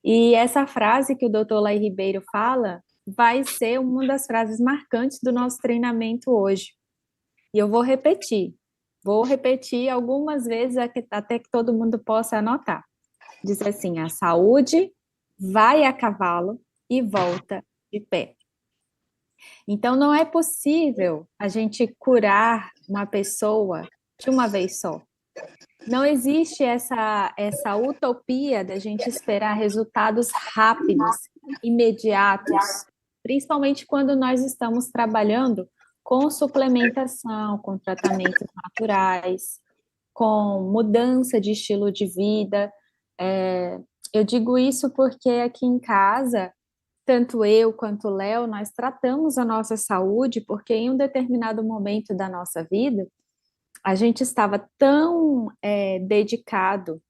E essa frase que o Dr. Lai Ribeiro fala vai ser uma das frases marcantes do nosso treinamento hoje. E eu vou repetir algumas vezes até que todo mundo possa anotar. Diz assim: a saúde vai a cavalo e volta de pé. Então, não é possível a gente curar uma pessoa de uma vez só. Não existe essa utopia da gente esperar resultados rápidos, imediatos, principalmente quando nós estamos trabalhando com suplementação, com tratamentos naturais, com mudança de estilo de vida. É, eu digo isso porque aqui em casa, tanto eu quanto o Léo, nós tratamos a nossa saúde, porque em um determinado momento da nossa vida, a gente estava tão dedicado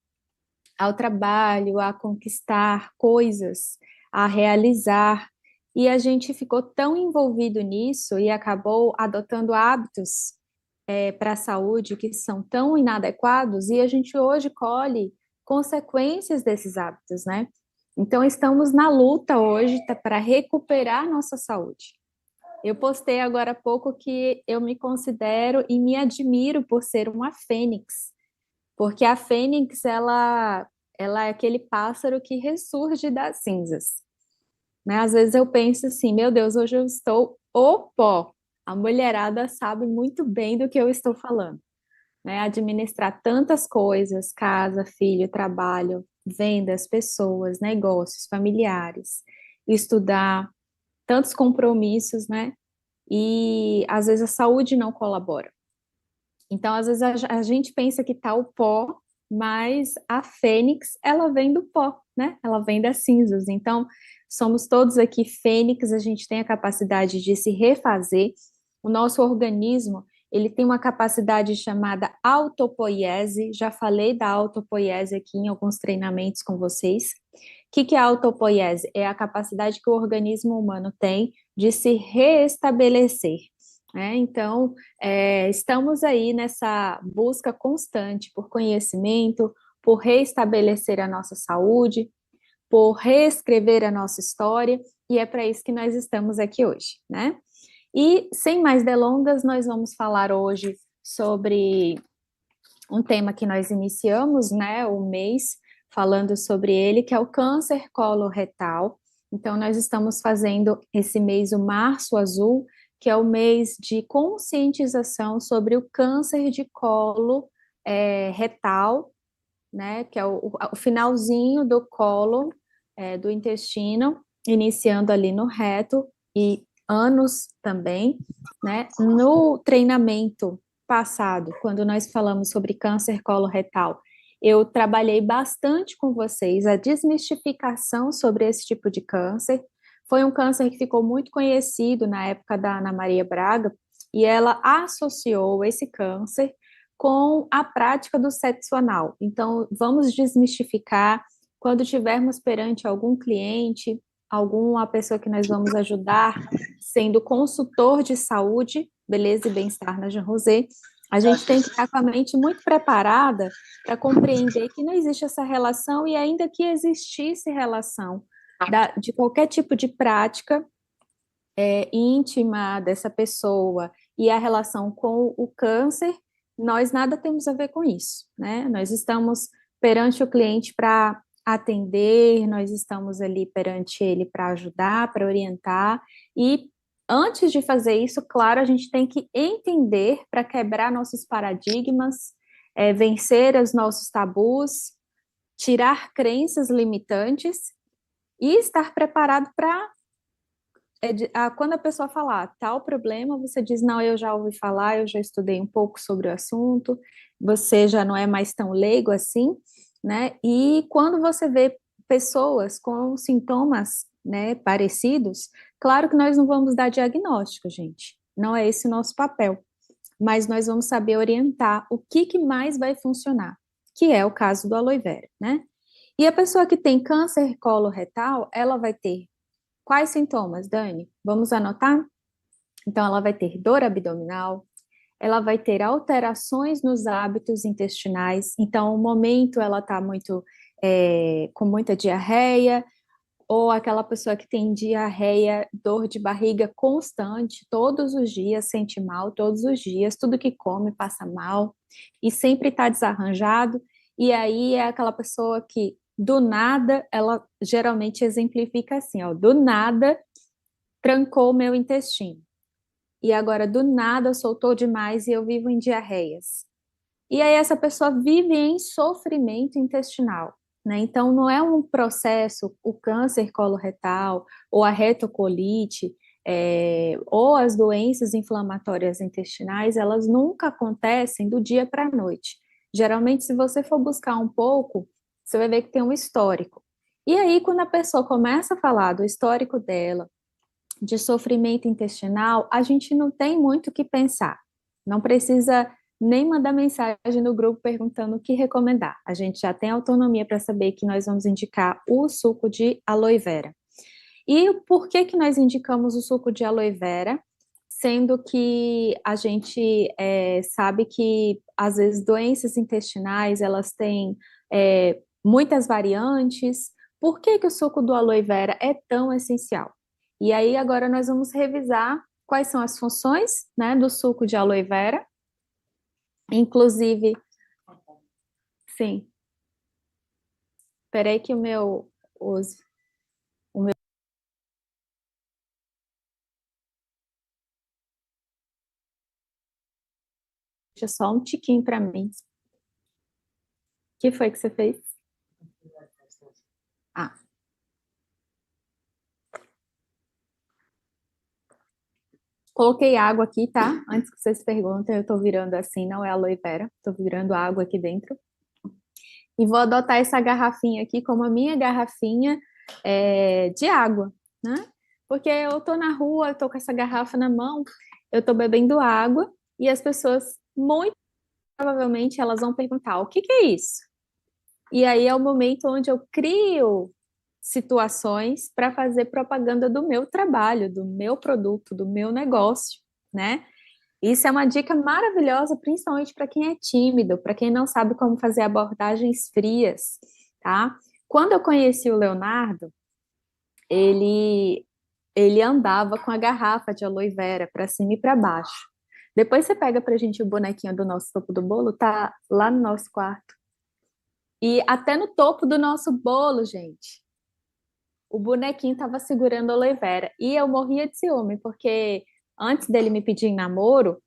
ao trabalho, a conquistar coisas, a realizar, e a gente ficou tão envolvido nisso e acabou adotando hábitos para a saúde que são tão inadequados, e a gente hoje colhe consequências desses hábitos, né? Então, estamos na luta hoje para recuperar nossa saúde. Eu postei agora há pouco que eu me considero e me admiro por ser uma fênix, porque a fênix, ela é aquele pássaro que ressurge das cinzas, né? Às vezes eu penso assim, meu Deus, hoje eu estou o pó. A mulherada sabe muito bem do que eu estou falando, né? Administrar tantas coisas, casa, filho, trabalho, vendas, pessoas, negócios, familiares, estudar, tantos compromissos, né? E às vezes a saúde não colabora. Então, às vezes a gente pensa que tá o pó, mas a fênix, ela vem do pó, né? Ela vem das cinzas. Então, somos todos aqui fênix, a gente tem a capacidade de se refazer. O nosso organismo, ele tem uma capacidade chamada autopoiese. Já falei da autopoiese aqui em alguns treinamentos com vocês. O que é a autopoiese? É a capacidade que o organismo humano tem de se reestabelecer. Então, estamos aí nessa busca constante por conhecimento, por reestabelecer a nossa saúde, por reescrever a nossa história, e é para isso que nós estamos aqui hoje, né? E, sem mais delongas, nós vamos falar hoje sobre um tema que nós iniciamos, né, o mês, falando sobre ele, que é o câncer coloretal. Então, nós estamos fazendo esse mês, o Março Azul, que é o mês de conscientização sobre o câncer de colo retal, né, que é o finalzinho do colo, do intestino, iniciando ali no reto, e ânus também, né, no treinamento passado, quando nós falamos sobre câncer coloretal, eu trabalhei bastante com vocês a desmistificação sobre esse tipo de câncer. Foi um câncer que ficou muito conhecido na época da Ana Maria Braga, e ela associou esse câncer com a prática do sexo anal. Então, vamos desmistificar quando tivermos perante algum cliente, alguma pessoa que nós vamos ajudar, sendo consultor de saúde, beleza e bem-estar na Jean Rosé, a gente tem que estar com a mente muito preparada para compreender que não existe essa relação, e ainda que existisse relação de qualquer tipo de prática íntima dessa pessoa e a relação com o câncer, nós nada temos a ver com isso, né? Nós estamos perante o cliente para atender, nós estamos ali perante ele para ajudar, para orientar, e antes de fazer isso, claro, a gente tem que entender para quebrar nossos paradigmas, vencer os nossos tabus, tirar crenças limitantes e estar preparado para quando a pessoa falar tal problema, você diz, não, eu já ouvi falar, eu já estudei um pouco sobre o assunto, você já não é mais tão leigo assim, né? E quando você vê pessoas com sintomas, né, parecidos, claro que nós não vamos dar diagnóstico, gente, não é esse o nosso papel, mas nós vamos saber orientar o que mais vai funcionar, que é o caso do aloe vera, né? E a pessoa que tem câncer coloretal, ela vai ter quais sintomas, Dani? Vamos anotar? Então, ela vai ter dor abdominal, ela vai ter alterações nos hábitos intestinais. Então, o momento ela está muito com muita diarreia, ou aquela pessoa que tem diarreia, dor de barriga constante, todos os dias, sente mal todos os dias, tudo que come passa mal, e sempre está desarranjado, e aí é aquela pessoa que, do nada, ela geralmente exemplifica assim, ó, do nada, trancou o meu intestino, e agora do nada soltou demais e eu vivo em diarreias. E aí essa pessoa vive em sofrimento intestinal, né? Então não é um processo, o câncer coloretal ou a retocolite, ou as doenças inflamatórias intestinais, elas nunca acontecem do dia para a noite. Geralmente, se você for buscar um pouco, você vai ver que tem um histórico. E aí, quando a pessoa começa a falar do histórico dela, de sofrimento intestinal, a gente não tem muito o que pensar. Não precisa nem mandar mensagem no grupo perguntando o que recomendar. A gente já tem autonomia para saber que nós vamos indicar o suco de aloe vera. E por que que nós indicamos o suco de aloe vera? Sendo que a gente sabe que, às vezes, doenças intestinais, elas têm muitas variantes. Por que que o suco do aloe vera é tão essencial? E aí, agora nós vamos revisar quais são as funções, né, do suco de aloe vera. Inclusive, sim, peraí que o meu, deixa só um tiquinho para mim. O que foi que você fez? Ah, coloquei água aqui, tá? Antes que vocês perguntem, eu tô virando assim, não é aloe vera, tô virando água aqui dentro. E vou adotar essa garrafinha aqui como a minha garrafinha de água, né? Porque eu tô na rua, eu tô com essa garrafa na mão, eu tô bebendo água e as pessoas, muito provavelmente, elas vão perguntar: o que que é isso? E aí é o momento onde eu crio situações para fazer propaganda do meu trabalho, do meu produto, do meu negócio, né? Isso é uma dica maravilhosa, principalmente para quem é tímido, para quem não sabe como fazer abordagens frias, tá? Quando eu conheci o Leonardo, ele ele andava com a garrafa de aloe vera para cima e para baixo. Depois você pega pra gente o bonequinho do nosso topo do bolo, tá lá no nosso quarto. E até no topo do nosso bolo, gente, o bonequinho estava segurando a aloe vera. E eu morria de ciúme, porque antes dele me pedir em namoro,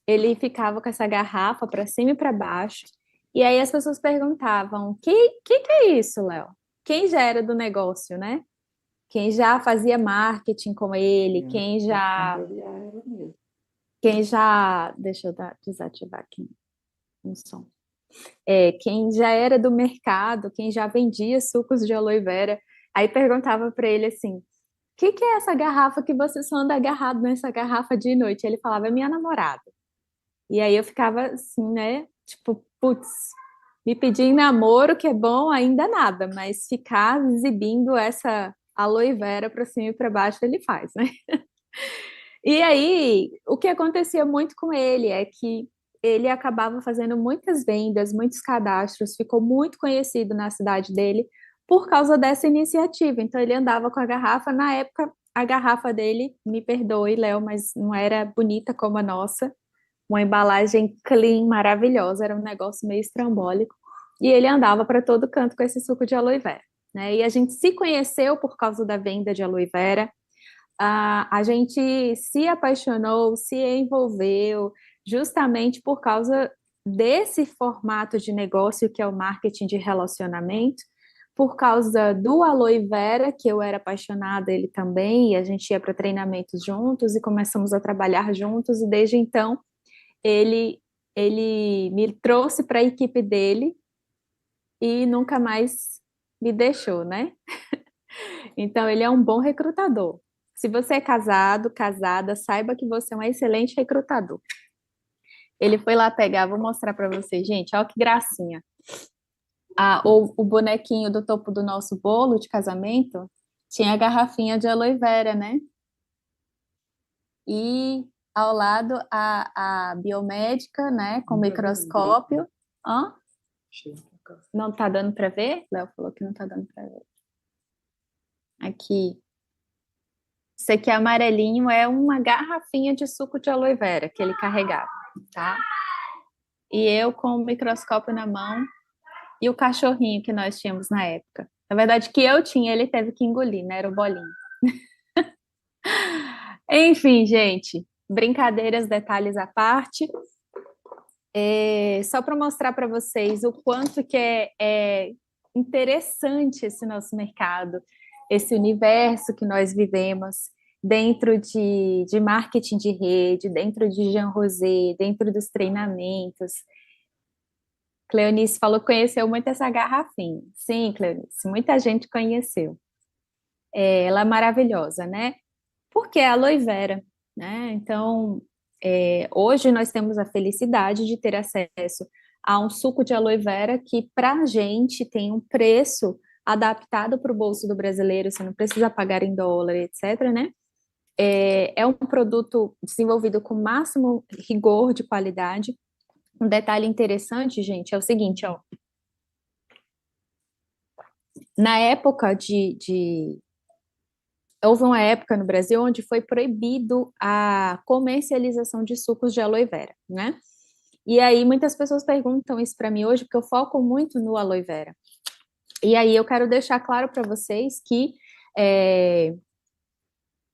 ele ficava com essa garrafa para cima e para baixo. E aí as pessoas perguntavam: que é isso, Léo? Quem já era do negócio, né? Quem já fazia marketing com ele, deixa eu desativar aqui um som. Quem já era do mercado, quem já vendia sucos de aloe vera, aí perguntava para ele assim: que é essa garrafa que você só anda agarrado nessa garrafa de noite? Ele falava: é minha namorada. E aí eu ficava assim, né? Tipo, putz, me pedir em namoro, que é bom, ainda nada, mas ficar exibindo essa aloe vera para cima e para baixo, ele faz, né? E aí, o que acontecia muito com ele é que ele acabava fazendo muitas vendas, muitos cadastros, ficou muito conhecido na cidade dele por causa dessa iniciativa. Então, ele andava com a garrafa. Na época, a garrafa dele, me perdoe, Léo, mas não era bonita como a nossa. Uma embalagem clean, maravilhosa, era um negócio meio estrambólico. E ele andava para todo canto com esse suco de aloe vera, né? E a gente se conheceu por causa da venda de aloe vera. A gente se apaixonou, se envolveu, justamente por causa desse formato de negócio que é o marketing de relacionamento, por causa do aloe vera, que eu era apaixonada, ele também, e a gente ia para treinamentos juntos e começamos a trabalhar juntos, e desde então ele, ele me trouxe para a equipe dele e nunca mais me deixou, né? Então, ele é um bom recrutador. Se você é casado, casada, saiba que você é um excelente recrutador. Ele foi lá pegar, vou mostrar para vocês, gente, olha que gracinha. O bonequinho do topo do nosso bolo de casamento tinha a garrafinha de aloe vera, né? E ao lado a biomédica, né, com microscópio. Hã? Não tá dando para ver? Léo falou que não tá dando para ver. Aqui. Esse aqui amarelinho é uma garrafinha de suco de aloe vera que ele carregava, tá? E eu com o microscópio na mão e o cachorrinho que nós tínhamos na época. Na verdade, que eu tinha, ele teve que engolir, né? Era o bolinho. Enfim, gente, brincadeiras, detalhes à parte. Só para mostrar para vocês o quanto que é interessante esse nosso mercado, esse universo que nós vivemos dentro de marketing de rede, dentro de Jean Rosé, dentro dos treinamentos. Cleonice falou que conheceu muito essa garrafinha. Sim, Cleonice, muita gente conheceu. Ela é maravilhosa, né? Porque é aloe vera, né? Então, hoje nós temos a felicidade de ter acesso a um suco de aloe vera que, para a gente, tem um preço adaptado para o bolso do brasileiro, você não precisa pagar em dólar, etc., né? É um produto desenvolvido com o máximo rigor de qualidade. Um detalhe interessante, gente, é o seguinte, ó. Na época houve uma época no Brasil onde foi proibido a comercialização de sucos de aloe vera, né? E aí muitas pessoas perguntam isso para mim hoje, porque eu foco muito no aloe vera. E aí eu quero deixar claro para vocês que...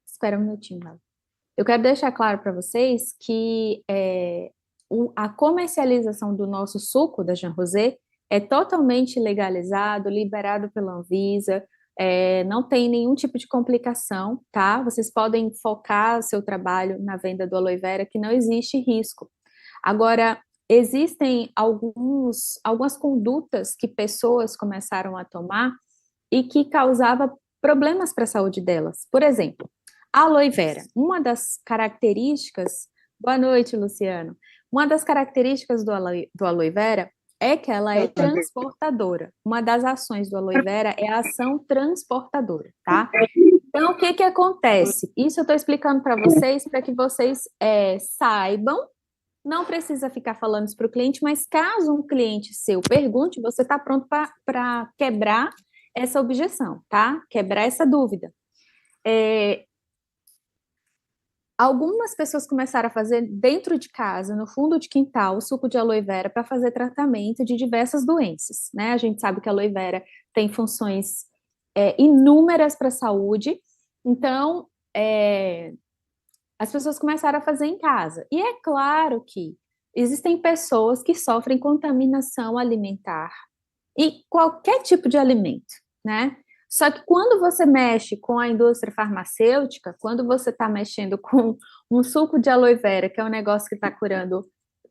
Espera um minutinho, Val. Eu quero deixar claro para vocês que a comercialização do nosso suco da Jean Rosé é totalmente legalizado, liberado pela Anvisa, não tem nenhum tipo de complicação, tá? Vocês podem focar o seu trabalho na venda do aloe vera, que não existe risco. Agora, existem algumas condutas que pessoas começaram a tomar e que causava problemas para a saúde delas. Por exemplo, a aloe vera, uma das características... Boa noite, Luciano. Uma das características do aloe vera é que ela é transportadora. Uma das ações do aloe vera é a ação transportadora, tá? Então, o que que acontece? Isso eu estou explicando para que vocês saibam. Não precisa ficar falando isso para o cliente, mas caso um cliente seu pergunte, você está pronto para quebrar essa objeção, tá? Quebrar essa dúvida. Algumas pessoas começaram a fazer dentro de casa, no fundo de quintal, o suco de aloe vera para fazer tratamento de diversas doenças, né? A gente sabe que a aloe vera tem funções inúmeras para a saúde, então as pessoas começaram a fazer em casa. E é claro que existem pessoas que sofrem contaminação alimentar e qualquer tipo de alimento, né? Só que quando você mexe com a indústria farmacêutica, quando você está mexendo com um suco de aloe vera, que é um negócio que está curando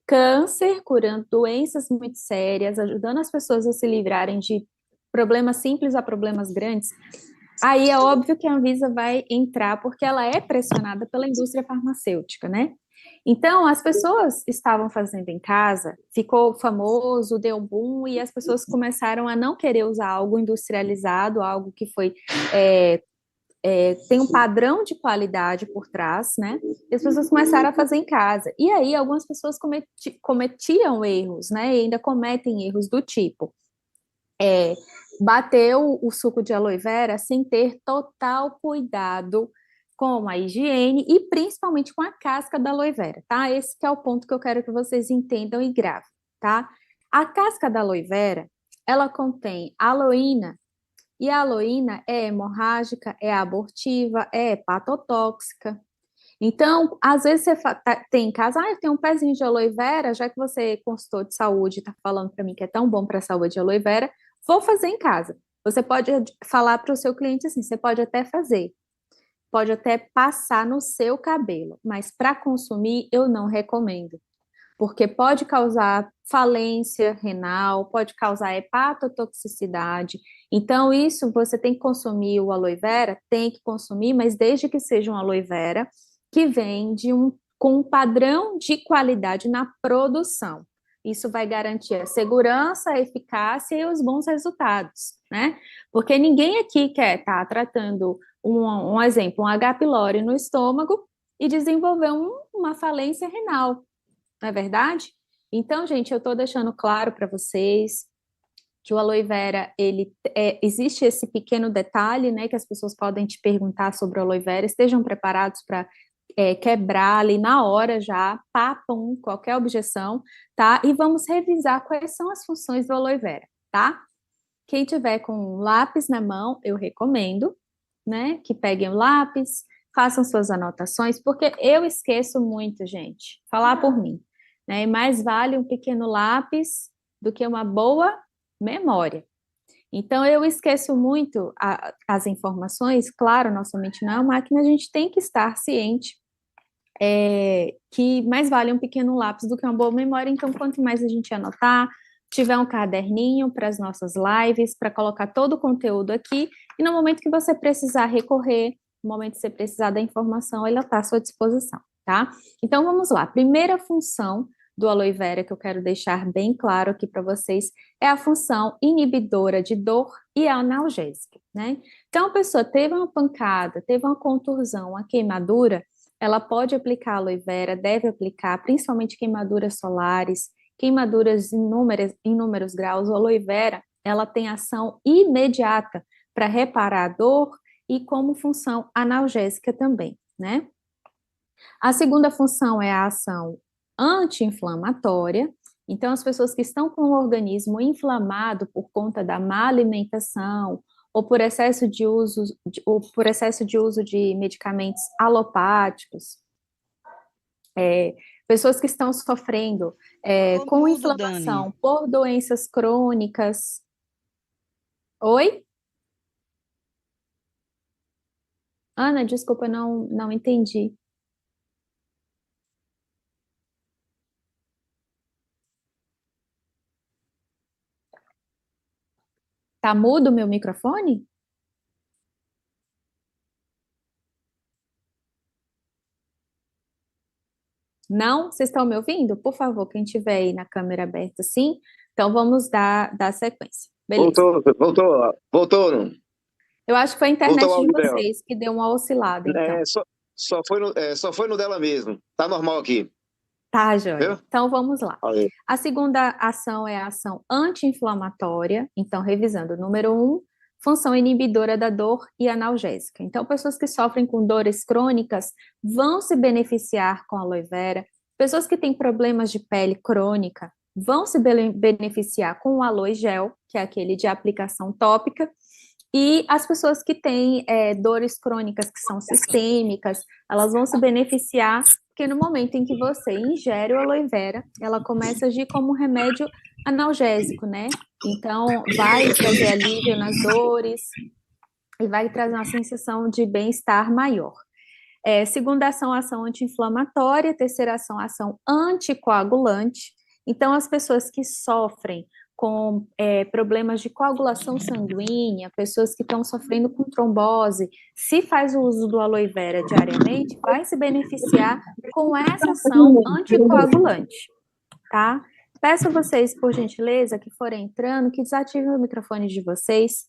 câncer, curando doenças muito sérias, ajudando as pessoas a se livrarem de problemas simples a problemas grandes, aí é óbvio que a Anvisa vai entrar, porque ela é pressionada pela indústria farmacêutica, né? Então, as pessoas estavam fazendo em casa, ficou famoso, deu um boom, e as pessoas começaram a não querer usar algo industrializado, algo que tem um padrão de qualidade por trás, né? E as pessoas começaram a fazer em casa. E aí, algumas pessoas cometiam erros, né? E ainda cometem erros do tipo... bater o suco de aloe vera sem ter total cuidado com a higiene e principalmente com a casca da aloe vera, tá? Esse que é o ponto que eu quero que vocês entendam e gravem, tá? A casca da aloe vera, ela contém aloína, e a aloína é hemorrágica, é abortiva, é hepatotóxica. Então, às vezes você tem em casa, eu tenho um pezinho de aloe vera, já que você é consultor de saúde e está falando para mim que é tão bom para a saúde de aloe vera, vou fazer em casa. Você pode falar para o seu cliente assim, você pode até fazer, pode até passar no seu cabelo, mas para consumir eu não recomendo, porque pode causar falência renal, pode causar hepatotoxicidade. Então, isso você tem que consumir o aloe vera, tem que consumir, mas desde que seja um aloe vera que vem com um padrão de qualidade na produção. Isso vai garantir a segurança, a eficácia e os bons resultados, né? Porque ninguém aqui quer estar tratando um exemplo, um H. pylori no estômago e desenvolver uma falência renal, não é verdade? Então, gente, eu estou deixando claro para vocês, que o aloe vera, existe esse pequeno detalhe, né, que as pessoas podem te perguntar sobre o aloe vera, estejam preparados para quebrar ali na hora já, papam qualquer objeção, tá? E vamos revisar quais são as funções do aloe vera, tá? Quem tiver com um lápis na mão, eu recomendo, né, que peguem o lápis, façam suas anotações, porque eu esqueço muito, gente, falar por mim, né? E mais vale um pequeno lápis do que uma boa memória. Então, eu esqueço muito as informações, claro, nossa mente não é uma máquina, a gente tem que estar ciente que mais vale um pequeno lápis do que uma boa memória. Então, quanto mais a gente anotar, tiver um caderninho para as nossas lives, para colocar todo o conteúdo aqui, e no momento que você precisar recorrer, no momento que você precisar da informação, ela está à sua disposição, tá? Então, vamos lá. Primeira função do aloe vera que eu quero deixar bem claro aqui para vocês é a função inibidora de dor e analgésica, né? Então, a pessoa teve uma pancada, teve uma contusão, uma queimadura, ela pode aplicar aloe vera, deve aplicar, principalmente queimaduras solares, queimaduras em inúmeros graus. O aloe vera, ela tem ação imediata para reparar a dor e como função analgésica também, né? A segunda função é a ação anti-inflamatória. Então, as pessoas que estão com o organismo inflamado por conta da má alimentação ou por excesso de uso de medicamentos alopáticos, pessoas que estão sofrendo Falou com mudo, Dani. inflamação por doenças crônicas. Oi? Ana, desculpa, não entendi. Tá mudo o meu microfone? Não? Vocês estão me ouvindo? Por favor, quem tiver aí na câmera aberta, sim. Então vamos dar sequência. Beleza. Voltou, não? Eu acho que foi a Voltou o internet de áudio dela. vocês que deu uma oscilada, então. Só foi no dela mesmo. Tá normal aqui, Tá, joia. viu? Então vamos lá. Aí. A segunda ação é a ação anti-inflamatória. Então, revisando, número 1, função inibidora da dor e analgésica. Então, pessoas que sofrem com dores crônicas vão se beneficiar com a aloe vera. Pessoas que têm problemas de pele crônica vão se beneficiar com o aloe gel, que é aquele de aplicação tópica. E as pessoas que têm dores crônicas que são sistêmicas, elas vão se beneficiar, porque no momento em que você ingere o aloe vera, ela começa a agir como um remédio analgésico, né? Então, vai trazer alívio nas dores e vai trazer uma sensação de bem-estar maior. Segunda ação, ação anti-inflamatória. Terceira ação, ação anticoagulante. Então, as pessoas que sofrem com problemas de coagulação sanguínea, pessoas que estão sofrendo com trombose, se faz o uso do aloe vera diariamente, vai se beneficiar com essa ação anticoagulante, tá? Peço a vocês, por gentileza, que forem entrando, que desativem o microfone de vocês,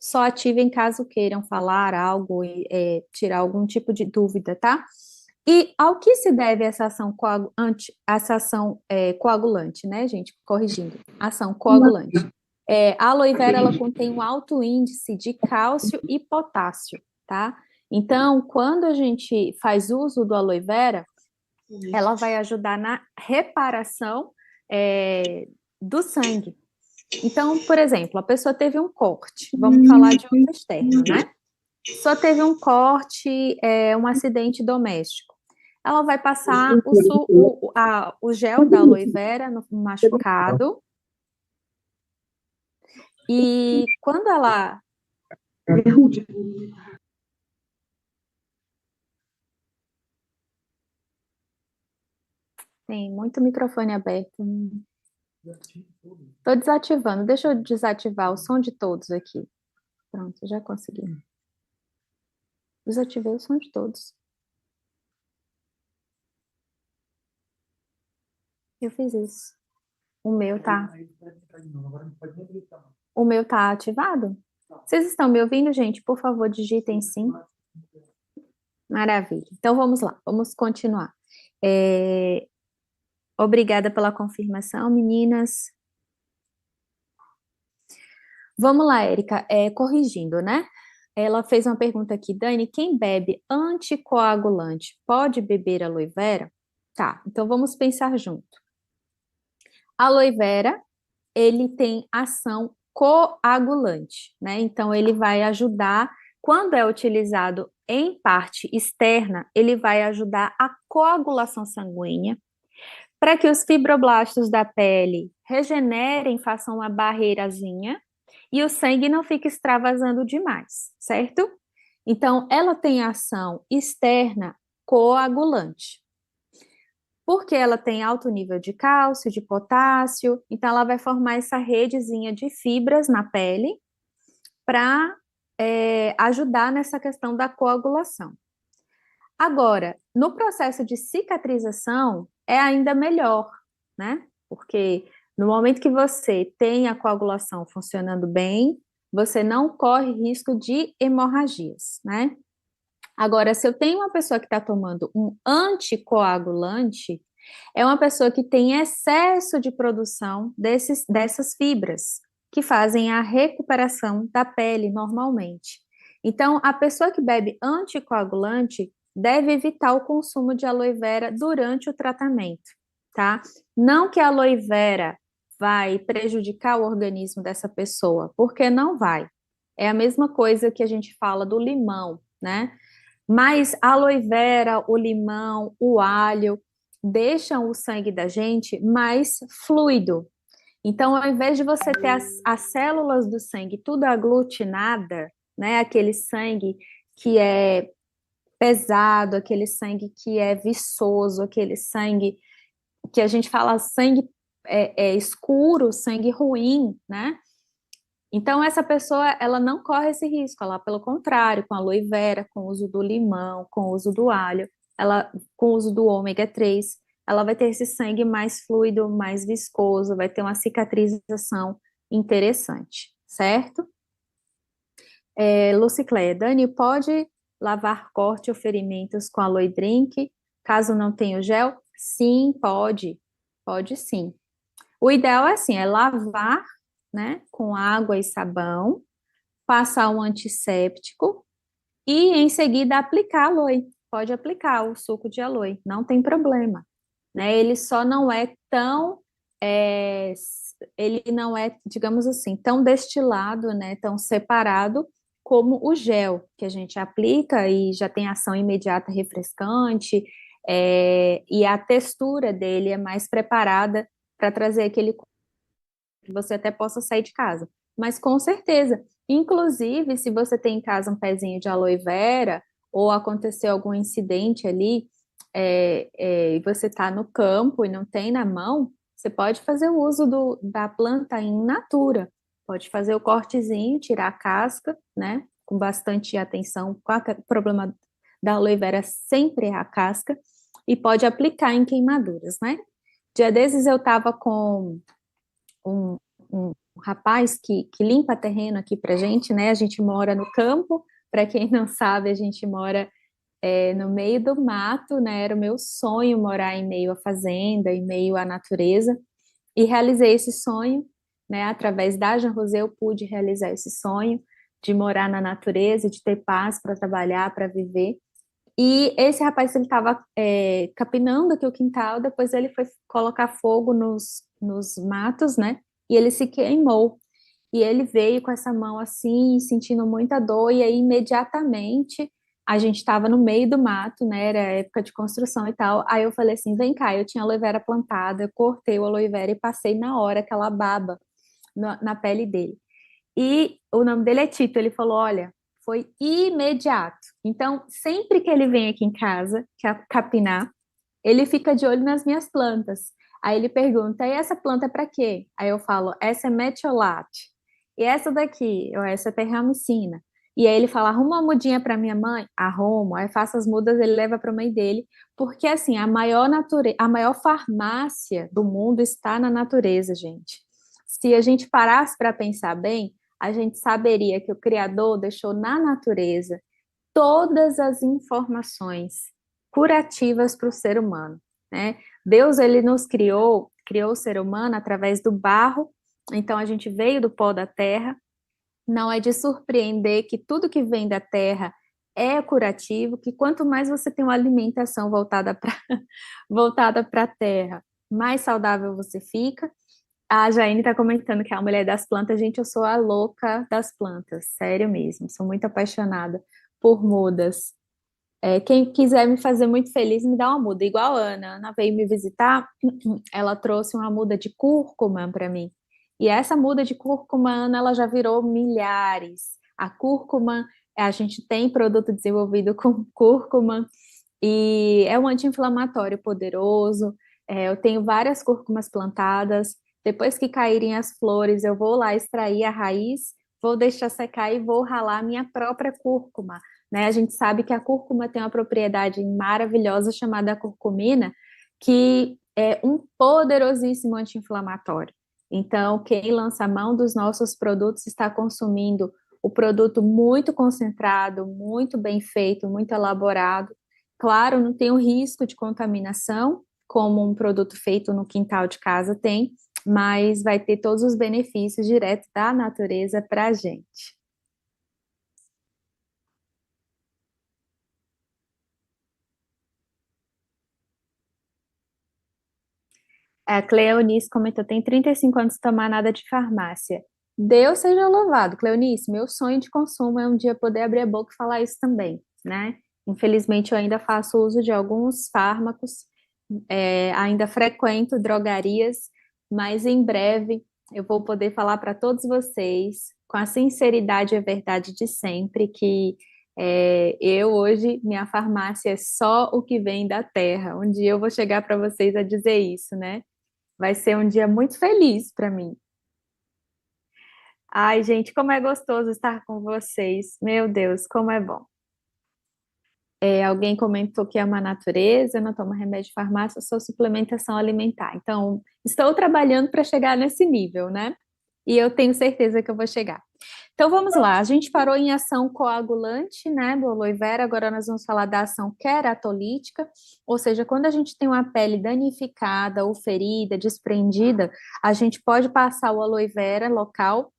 só ativem caso queiram falar algo e tirar algum tipo de dúvida, tá? E ao que se deve essa ação, coagulante, né, gente? Corrigindo, ação coagulante. A aloe vera, ela contém um alto índice de cálcio e potássio, tá? Então, quando a gente faz uso do aloe vera, ela vai ajudar na reparação do sangue. Então, por exemplo, a pessoa teve um corte, vamos falar de uso externo, né? Só teve um corte, um acidente doméstico. Ela vai passar o gel da aloe vera no machucado e quando ela... Tem muito microfone aberto. Estou desativando. Deixa eu desativar o som de todos aqui. Pronto, já consegui. Desativei o som de todos. Eu fiz isso. O meu tá. O meu tá ativado? Vocês estão me ouvindo, gente? Por favor, digitem sim. Maravilha. Então vamos lá, vamos continuar. Obrigada pela confirmação, meninas. Vamos lá, Érica, corrigindo, né? Ela fez uma pergunta aqui, Dani, quem bebe anticoagulante pode beber aloe vera? Tá, então vamos pensar junto. Aloe vera, ele tem ação coagulante, né? Então ele vai ajudar, quando é utilizado em parte externa, ele vai ajudar a coagulação sanguínea, para que os fibroblastos da pele regenerem, façam uma barreirazinha e o sangue não fique extravasando demais, certo? Então, ela tem ação externa coagulante. Porque ela tem alto nível de cálcio, de potássio, então ela vai formar essa redezinha de fibras na pele para ajudar nessa questão da coagulação. Agora, no processo de cicatrização, é ainda melhor, né? Porque no momento que você tem a coagulação funcionando bem, você não corre risco de hemorragias, né? Agora, se eu tenho uma pessoa que está tomando um anticoagulante, é uma pessoa que tem excesso de produção dessas fibras, que fazem a recuperação da pele normalmente. Então, a pessoa que bebe anticoagulante deve evitar o consumo de aloe vera durante o tratamento, tá? Não que a aloe vera vai prejudicar o organismo dessa pessoa, porque não vai. É a mesma coisa que a gente fala do limão, né? Mas a aloe vera, o limão, o alho deixam o sangue da gente mais fluido. Então, ao invés de você ter as células do sangue tudo aglutinada, né, aquele sangue que é pesado, aquele sangue que é viçoso, aquele sangue que a gente fala sangue escuro, sangue ruim, né? Então, essa pessoa, ela não corre esse risco, ela, pelo contrário, com a aloe vera, com o uso do limão, com o uso do alho, ela, com o uso do ômega 3, ela vai ter esse sangue mais fluido, mais viscoso, vai ter uma cicatrização interessante, certo? Lucicléia, Dani, pode lavar corte ou ferimentos com aloe drink, caso não tenha o gel? Sim, pode sim. O ideal é assim, é lavar, né, com água e sabão, passar um antisséptico e em seguida aplicar aloe. Pode aplicar o suco de aloe, não tem problema, né? Ele só não é tão, é, ele não é, digamos assim, tão destilado, né, tão separado como o gel que a gente aplica e já tem ação imediata refrescante, e a textura dele é mais preparada para trazer aquele que você até possa sair de casa. Mas com certeza, inclusive, se você tem em casa um pezinho de aloe vera, ou aconteceu algum incidente ali, e você está no campo e não tem na mão, você pode fazer o uso da planta in natura. Pode fazer o cortezinho, tirar a casca, né? Com bastante atenção. Qualquer problema da aloe vera sempre é a casca, e pode aplicar em queimaduras, né? Dia desses eu estava com um, um rapaz que limpa terreno aqui para gente, né? A gente mora no campo, para quem não sabe, a gente mora no meio do mato, né? Era o meu sonho morar em meio à fazenda, em meio à natureza, e realizei esse sonho, né? Através da Jean Rosé eu pude realizar esse sonho de morar na natureza, de ter paz para trabalhar, para viver. E esse rapaz, ele estava capinando aqui o quintal, depois ele foi colocar fogo nos matos, né? E ele se queimou. E ele veio com essa mão assim, sentindo muita dor, e aí imediatamente a gente estava no meio do mato, né? Era época de construção e tal. Aí eu falei assim: vem cá, eu tinha aloe vera plantada, eu cortei o aloe vera e passei na hora aquela baba na pele dele. E o nome dele é Tito. Ele falou: olha, foi imediato. Então, sempre que ele vem aqui em casa, capinar, ele fica de olho nas minhas plantas. Aí ele pergunta: e essa planta é para quê? Aí eu falo: essa é metiolate. E essa daqui? Essa é terramicina. E aí ele fala: arruma uma mudinha para minha mãe? Arrumo. Aí faço as mudas, ele leva para a mãe dele. Porque, assim, a maior farmácia do mundo está na natureza, gente. Se a gente parasse para pensar bem, a gente saberia que o Criador deixou na natureza todas as informações curativas para o ser humano, né? Deus, ele nos criou o ser humano através do barro, então a gente veio do pó da terra, Não é de surpreender que tudo que vem da terra é curativo, que quanto mais você tem uma alimentação voltada para voltada para a terra, mais saudável você fica. A Jaine está comentando que é a mulher das plantas. Gente, eu sou a louca das plantas, sério mesmo. Sou muito apaixonada por mudas. Quem quiser me fazer muito feliz, me dá uma muda. Igual a Ana. A Ana veio me visitar, ela trouxe uma muda de cúrcuma para mim. E essa muda de cúrcuma, Ana, ela já virou milhares. A cúrcuma, a gente tem produto desenvolvido com cúrcuma e é um anti-inflamatório poderoso. Eu tenho várias cúrcumas plantadas. Depois que caírem as flores, eu vou lá extrair a raiz, vou deixar secar e vou ralar a minha própria cúrcuma, né? A gente sabe que a cúrcuma tem uma propriedade maravilhosa chamada curcumina, que é um poderosíssimo anti-inflamatório. Então, quem lança a mão dos nossos produtos está consumindo o produto muito concentrado, muito bem feito, muito elaborado. Claro, não tem o risco de contaminação, como um produto feito no quintal de casa tem, mas vai ter todos os benefícios direto da natureza para a gente. A Cleonice comentou, tem 35 anos de tomar nada de farmácia. Deus seja louvado, Cleonice, meu sonho de consumo é um dia poder abrir a boca e falar isso também, né? Infelizmente, eu ainda faço uso de alguns fármacos, ainda frequento drogarias, mas em breve eu vou poder falar para todos vocês, com a sinceridade e a verdade de sempre, que eu hoje, minha farmácia é só o que vem da terra. Um dia eu vou chegar para vocês a dizer isso, né? Vai ser um dia muito feliz para mim. Ai, gente, como é gostoso estar com vocês. Meu Deus, como é bom. Alguém comentou que ama a natureza, eu não tomo remédio de farmácia, sou suplementação alimentar. Então, estou trabalhando para chegar nesse nível, né? E eu tenho certeza que eu vou chegar. Então, vamos lá. A gente parou em ação coagulante, né, do aloe vera. Agora nós vamos falar da ação queratolítica, ou seja, quando a gente tem uma pele danificada ou ferida, desprendida, a gente pode passar o aloe vera local,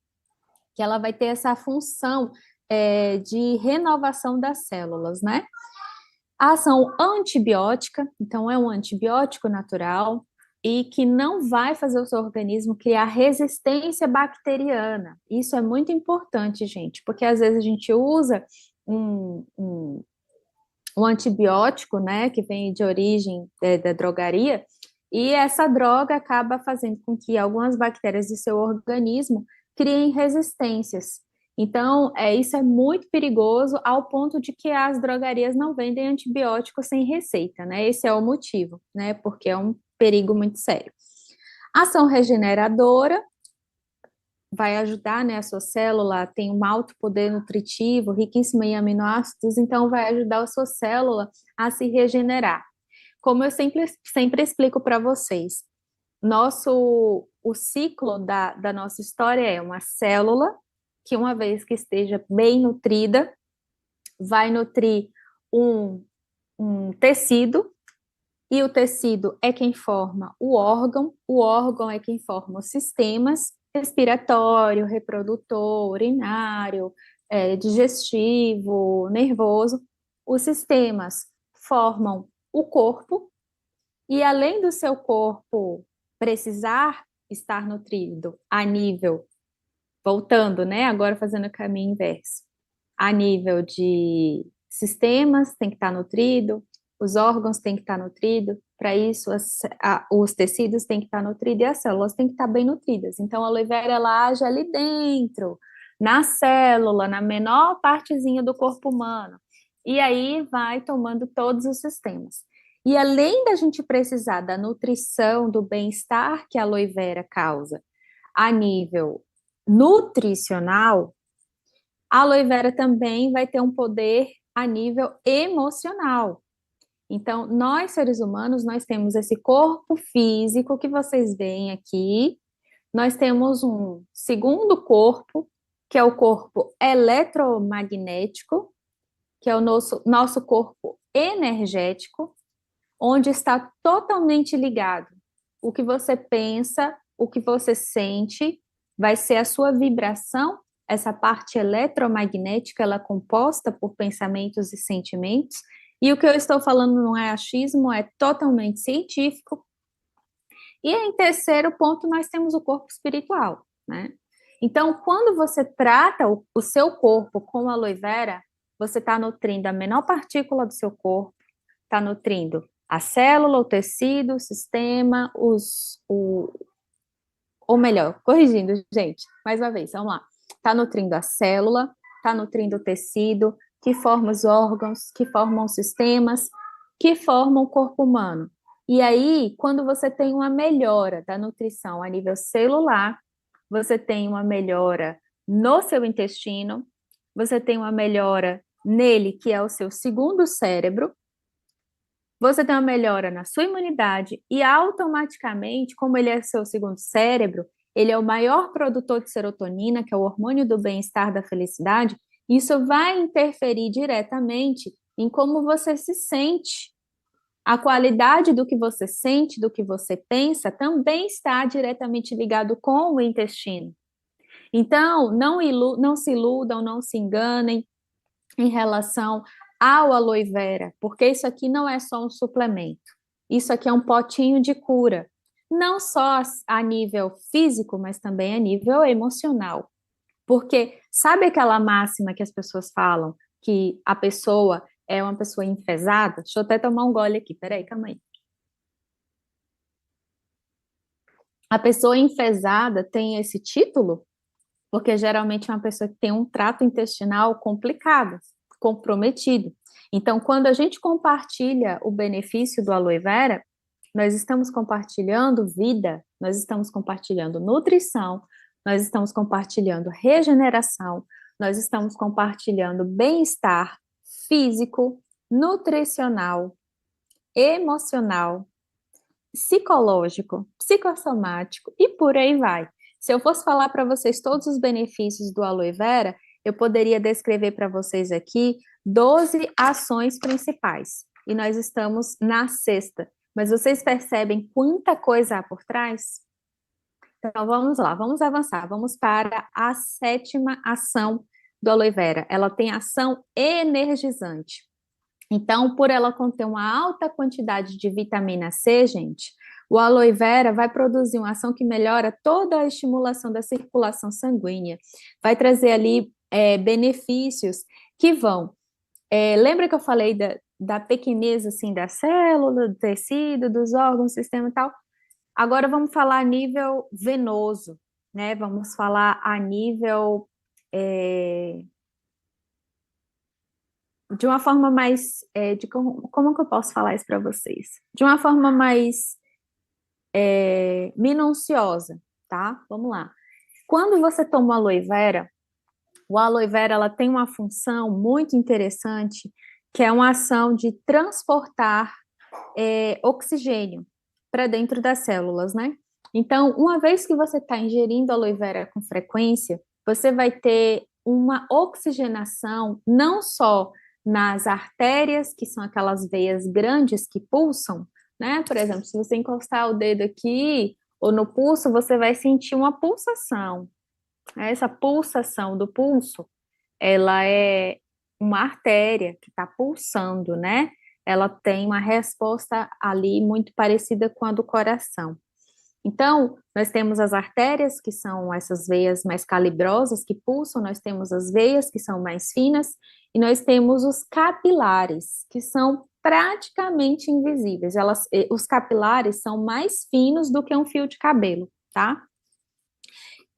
que ela vai ter essa função de renovação das células, né? A ação antibiótica, então é um antibiótico natural e que não vai fazer o seu organismo criar resistência bacteriana. Isso é muito importante, gente, porque às vezes a gente usa um antibiótico, né, que vem de origem da drogaria, e essa droga acaba fazendo com que algumas bactérias do seu organismo criem resistências. Então, isso é muito perigoso ao ponto de que as drogarias não vendem antibióticos sem receita, né? Esse é o motivo, né? Porque é um perigo muito sério. Ação regeneradora vai ajudar, né? A sua célula tem um alto poder nutritivo, riquíssima em aminoácidos, então vai ajudar a sua célula a se regenerar. Como eu sempre explico para vocês, o ciclo da nossa história é uma célula que, uma vez que esteja bem nutrida, vai nutrir um tecido, e o tecido é quem forma o órgão é quem forma os sistemas respiratório, reprodutor, urinário, digestivo, nervoso. Os sistemas formam o corpo, e além do seu corpo precisar estar nutrido a nível, voltando, né? Agora fazendo o caminho inverso, a nível de sistemas tem que estar nutrido, os órgãos têm que estar nutridos, para isso os tecidos têm que estar nutridos e as células têm que estar bem nutridas. Então a aloe vera ela age ali dentro, na célula, na menor partezinha do corpo humano. E aí vai tomando todos os sistemas. E além da gente precisar da nutrição, do bem-estar que a aloe vera causa a nível nutricional, a aloe vera também vai ter um poder a nível emocional. Então, nós seres humanos, nós temos esse corpo físico que vocês veem aqui, nós temos um segundo corpo, que é o corpo eletromagnético, que é o nosso corpo energético, onde está totalmente ligado. O que você pensa, o que você sente, vai ser a sua vibração essa parte eletromagnética, ela é composta por pensamentos e sentimentos, e o que eu estou falando não é achismo, é totalmente científico. E em terceiro ponto, nós temos o corpo espiritual, né? Então, quando você trata o seu corpo com aloe vera, você está nutrindo a menor partícula do seu corpo, está nutrindo a célula, o tecido, o sistema, ou melhor, corrigindo, gente, mais uma vez, vamos lá. Está nutrindo a célula, está nutrindo o tecido, que forma os órgãos, que formam os sistemas, que formam o corpo humano. E aí, quando você tem uma melhora da nutrição a nível celular, você tem uma melhora no seu intestino, você tem uma melhora nele, que é o seu segundo cérebro, você tem uma melhora na sua imunidade e automaticamente, como ele é seu segundo cérebro, ele é o maior produtor de serotonina, que é o hormônio do bem-estar, da felicidade, isso vai interferir diretamente em como você se sente. A qualidade do que você sente, do que você pensa, também está diretamente ligado com o intestino. Então, não se iludam, não se enganem em relação ao aloe vera, porque isso aqui não é só um suplemento. Isso aqui é um potinho de cura, não só a nível físico, mas também a nível emocional. Porque sabe aquela máxima que as pessoas falam, que a pessoa é uma pessoa enfesada? Deixa eu até tomar um gole aqui, peraí, calma aí. A pessoa enfesada tem esse título porque geralmente é uma pessoa que tem um trato intestinal complicado, comprometido. Então, quando a gente compartilha o benefício do aloe vera, nós estamos compartilhando vida, nós estamos compartilhando nutrição, nós estamos compartilhando regeneração, nós estamos compartilhando bem-estar físico, nutricional, emocional, psicológico, psicossomático e por aí vai. Se eu fosse falar para vocês todos os benefícios do aloe vera, eu poderia descrever para vocês aqui 12 ações principais. E nós estamos na sexta. Mas vocês percebem quanta coisa há por trás? Então vamos lá, vamos avançar. Vamos para a sétima ação do aloe vera. Ela tem ação energizante. Então, por ela conter uma alta quantidade de vitamina C, gente, o aloe vera vai produzir uma ação que melhora toda a estimulação da circulação sanguínea, vai trazer ali benefícios que vão. Lembra que eu falei da pequenez assim, da célula, do tecido, dos órgãos, sistema e tal? Agora vamos falar a nível venoso, né? Vamos falar a nível. De uma forma mais. Como que eu posso falar isso para vocês? De uma forma mais minuciosa, tá? Vamos lá. Quando você toma aloe vera, o aloe vera ela tem uma função muito interessante, que é uma ação de transportar oxigênio para dentro das células, né? Então, uma vez que você está ingerindo aloe vera com frequência, você vai ter uma oxigenação não só nas artérias, que são aquelas veias grandes que pulsam, né? Por exemplo, se você encostar o dedo aqui ou no pulso, você vai sentir uma pulsação. Essa pulsação do pulso, ela é uma artéria que está pulsando, né? Ela tem uma resposta ali muito parecida com a do coração. Então, nós temos as artérias, que são essas veias mais calibrosas que pulsam, nós temos as veias, que são mais finas, e nós temos os capilares, que são praticamente invisíveis. Os capilares são mais finos do que um fio de cabelo, tá?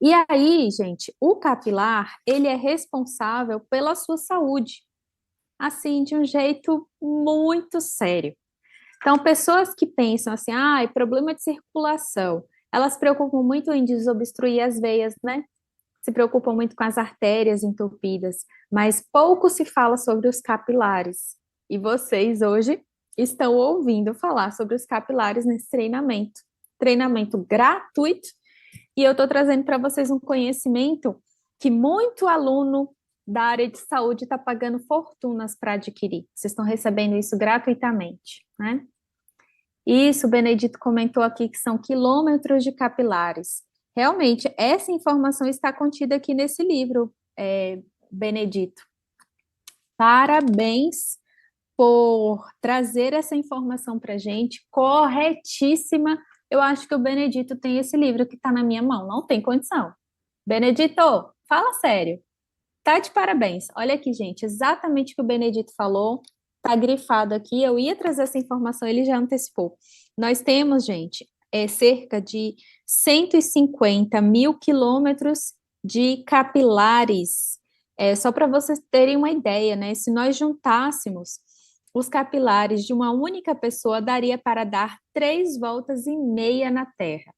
E aí, gente, o capilar, ele é responsável pela sua saúde, assim, de um jeito muito sério. Então, pessoas que pensam assim, problema de circulação, elas se preocupam muito em desobstruir as veias, né? Se preocupam muito com as artérias entupidas, mas pouco se fala sobre os capilares. E vocês hoje estão ouvindo falar sobre os capilares nesse treinamento gratuito, e eu estou trazendo para vocês um conhecimento que muito aluno da área de saúde está pagando fortunas para adquirir. Vocês estão recebendo isso gratuitamente, né? Isso, o Benedito comentou aqui que são quilômetros de capilares. Realmente, essa informação está contida aqui nesse livro, Benedito. Parabéns por trazer essa informação para a gente, corretíssima. Eu acho que o Benedito tem esse livro que está na minha mão, não tem condição. Benedito, fala sério. Tá de parabéns. Olha aqui, gente, exatamente o que o Benedito falou, tá grifado aqui. Eu ia trazer essa informação, ele já antecipou. Nós temos, gente, cerca de 150 mil quilômetros de capilares. Só para vocês terem uma ideia, né? Se nós juntássemos os capilares de uma única pessoa, daria para dar 3,5 voltas na Terra.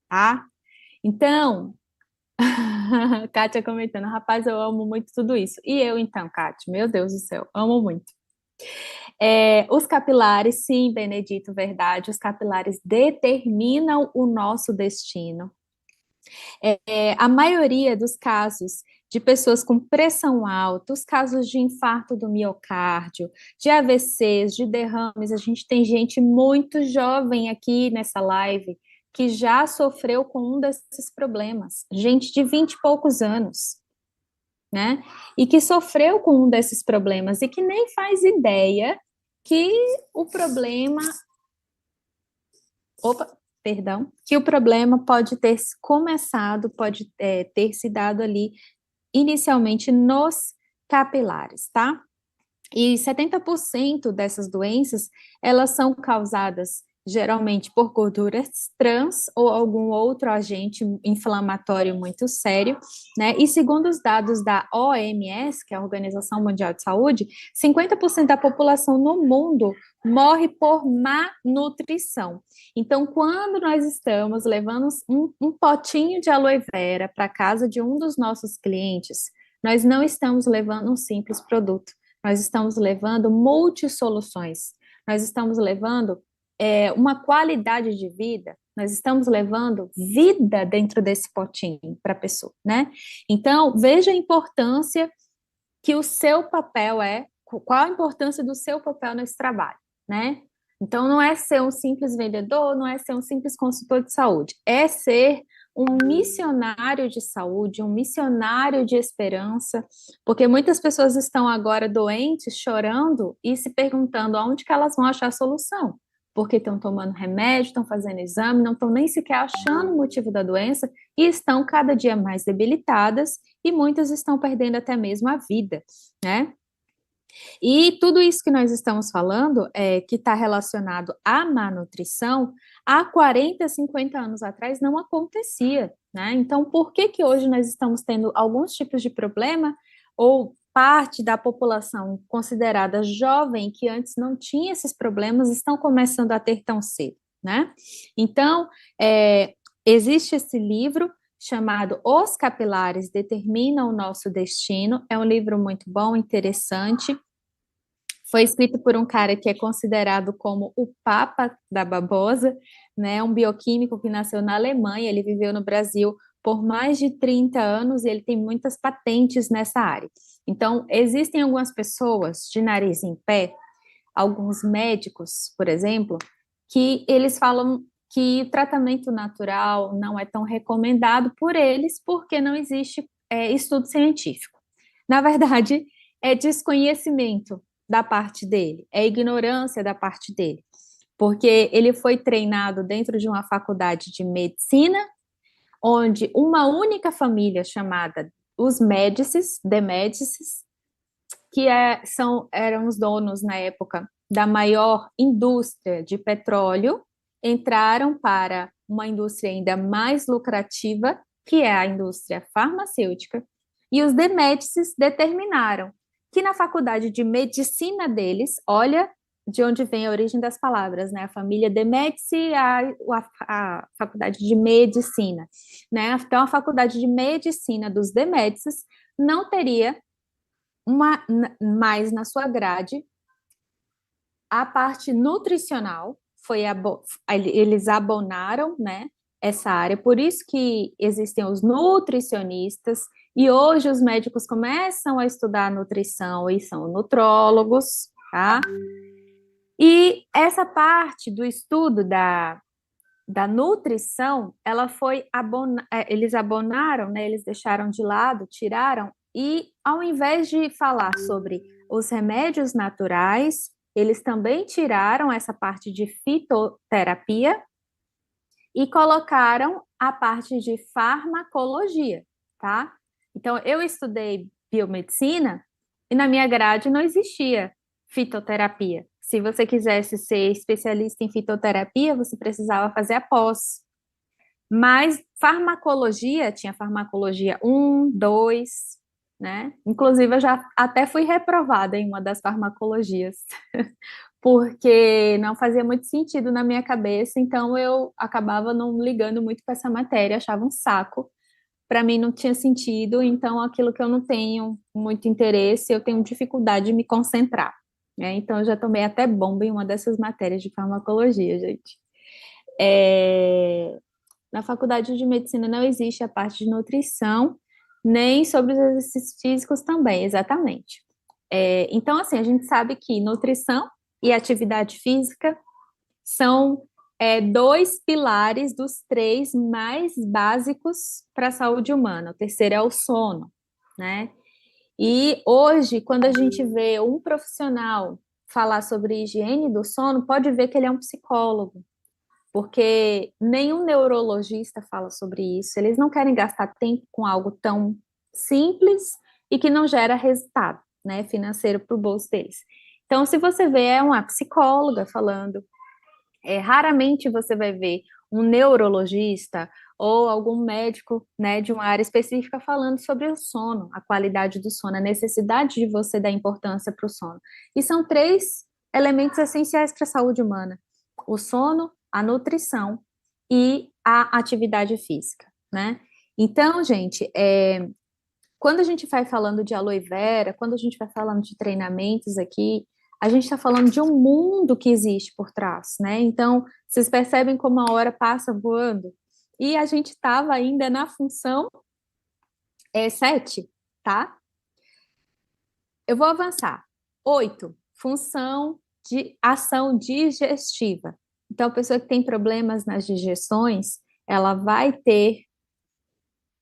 Tá? Então, Kátia comentando, rapaz, eu amo muito tudo isso. E eu então, Kátia, meu Deus do céu, amo muito. Os capilares, sim, Benedito, verdade, os capilares determinam o nosso destino. A maioria dos casos de pessoas com pressão alta, os casos de infarto do miocárdio, de AVCs, de derrames, a gente tem gente muito jovem aqui nessa live que já sofreu com um desses problemas, gente de 20 e poucos anos, né? E que sofreu com um desses problemas e que nem faz ideia que o problema... que o problema pode ter começado, pode ter se dado ali inicialmente nos capilares, tá? E 70% dessas doenças, elas são causadas geralmente por gorduras trans ou algum outro agente inflamatório muito sério, né? E segundo os dados da OMS, que é a Organização Mundial de Saúde, 50% da população no mundo morre por má nutrição. Então, quando nós estamos levando um potinho de aloe vera para casa de um dos nossos clientes, nós não estamos levando um simples produto, nós estamos levando multissoluções, nós estamos levando uma qualidade de vida, nós estamos levando vida dentro desse potinho para a pessoa, né? Então, veja a importância que o seu papel qual a importância do seu papel nesse trabalho, né? Então, não é ser um simples vendedor, não é ser um simples consultor de saúde, é ser um missionário de saúde, um missionário de esperança, porque muitas pessoas estão agora doentes, chorando e se perguntando aonde que elas vão achar a solução, porque estão tomando remédio, estão fazendo exame, não estão nem sequer achando o motivo da doença e estão cada dia mais debilitadas e muitas estão perdendo até mesmo a vida, né? E tudo isso que nós estamos falando, que está relacionado à má nutrição, há 40, 50 anos atrás não acontecia, né? Então, por que que hoje nós estamos tendo alguns tipos de problema, ou parte da população considerada jovem, que antes não tinha esses problemas, estão começando a ter tão cedo, né? Então, existe esse livro chamado Os Capilares Determinam o Nosso Destino, é um livro muito bom, interessante, foi escrito por um cara que é considerado como o Papa da babosa, né, um bioquímico que nasceu na Alemanha, ele viveu no Brasil por mais de 30 anos e ele tem muitas patentes nessa área. Então, existem algumas pessoas de nariz em pé, alguns médicos, por exemplo, que eles falam que o tratamento natural não é tão recomendado por eles, porque não existe estudo científico. Na verdade, é desconhecimento da parte dele, é ignorância da parte dele, porque ele foi treinado dentro de uma faculdade de medicina, onde uma única família chamada os Médicis, de Médicis, que eram os donos na época da maior indústria de petróleo, entraram para uma indústria ainda mais lucrativa, que é a indústria farmacêutica, e os de Médicis determinaram que na faculdade de medicina deles, olha de onde vem a origem das palavras, né? A família de Médici, a faculdade de medicina, né? Então, a faculdade de medicina dos de Médicis não teria mais na sua grade a parte nutricional, eles abonaram, né, essa área, por isso que existem os nutricionistas, e hoje os médicos começam a estudar nutrição e são nutrólogos, tá? E essa parte do estudo da nutrição, ela foi eles abonaram, né? Eles deixaram de lado, tiraram, e ao invés de falar sobre os remédios naturais, eles também tiraram essa parte de fitoterapia e colocaram a parte de farmacologia, tá? Então, eu estudei biomedicina e na minha grade não existia fitoterapia. Se você quisesse ser especialista em fitoterapia, você precisava fazer a pós. Mas farmacologia, tinha farmacologia um, 2, né? Inclusive, eu já até fui reprovada em uma das farmacologias, porque não fazia muito sentido na minha cabeça, então eu acabava não ligando muito com essa matéria, achava um saco. Para mim não tinha sentido, então aquilo que eu não tenho muito interesse, eu tenho dificuldade de me concentrar, né? Então eu já tomei até bomba em uma dessas matérias de farmacologia, gente. Na faculdade de medicina não existe a parte de nutrição, nem sobre os exercícios físicos também, exatamente. Então, assim, a gente sabe que nutrição e atividade física são dois pilares dos três mais básicos para a saúde humana. O terceiro é o sono, né? E hoje, quando a gente vê um profissional falar sobre higiene do sono, pode ver que ele é um psicólogo, porque nenhum neurologista fala sobre isso. Eles não querem gastar tempo com algo tão simples e que não gera resultado, né, financeiro para o bolso deles. Então, se você vê, é uma psicóloga falando. Raramente você vai ver um neurologista ou algum médico, né, de uma área específica falando sobre o sono, a qualidade do sono, a necessidade de você dar importância para o sono. E são três elementos essenciais para a saúde humana: o sono, a nutrição e a atividade física, né? Então, gente, quando a gente vai falando de aloe vera, quando a gente vai falando de treinamentos aqui, a gente está falando de um mundo que existe por trás, né? Então, vocês percebem como a hora passa voando? E a gente estava ainda na função 7, tá? Eu vou avançar. 8, função de ação digestiva. Então, a pessoa que tem problemas nas digestões, ela vai ter